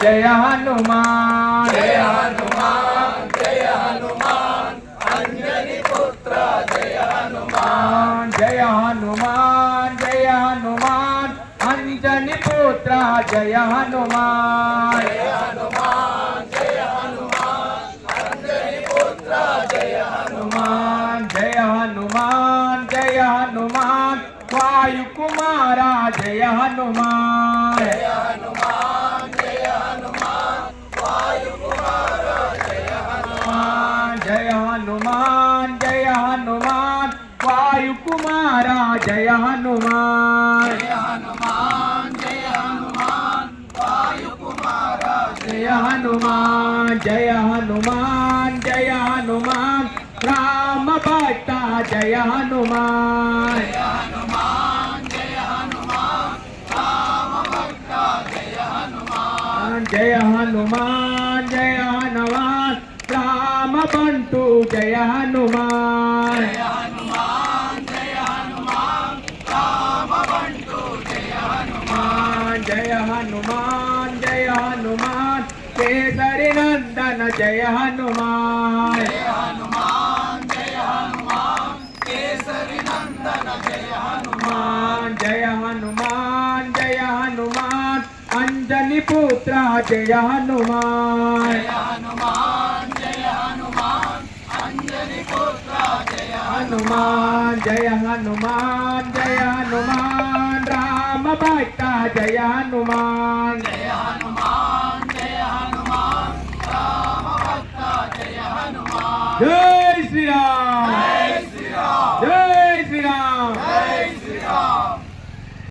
जय हनुमान जय हनुमान जय हनुमान अंजनी पुत्र जय हनुमान जय हनुमान जय हनुमान अंजनी पुत्र जय हनुमान जय हनुमान जय हनुमान अंजनी पुत्र जय हनुमान जय हनुमान जय हनुमान वायु कुमारा जय हनुमान जय हनुमान जय हनुमान वायु कुमार जय हनुमान जय हनुमान जय हनुमान वायु कुमारा जय हनुमान जय हनुमान जय हनुमान वायु कुमार जय हनुमान जय हनुमान जय हनुमान राम भक्ता जय हनुमान जय हनुमान जय हनुमान राम भक्त जय हनुमान जय हनुमान जय हनुमान राम बंटू जय हनुमान जय हनुमान जय हनुमान राम बंटू जय हनुमान जय हनुमान जय हनुमान केसरी नंदन जय हनुमान जय हनुमान जय हनुमान केसरी नंदन जय हनुमान जय हनुमान जय हनुमान अंजनी पुत्र जय हनुमान जय हनुमान जय हनुमान अंजनी पुत्र जय हनुमान जय हनुमान जय हनुमान राम भक्ता जय हनुमान जय हनुमान जय हनुमान राम भक्त जय हनुमान जय श्री राम।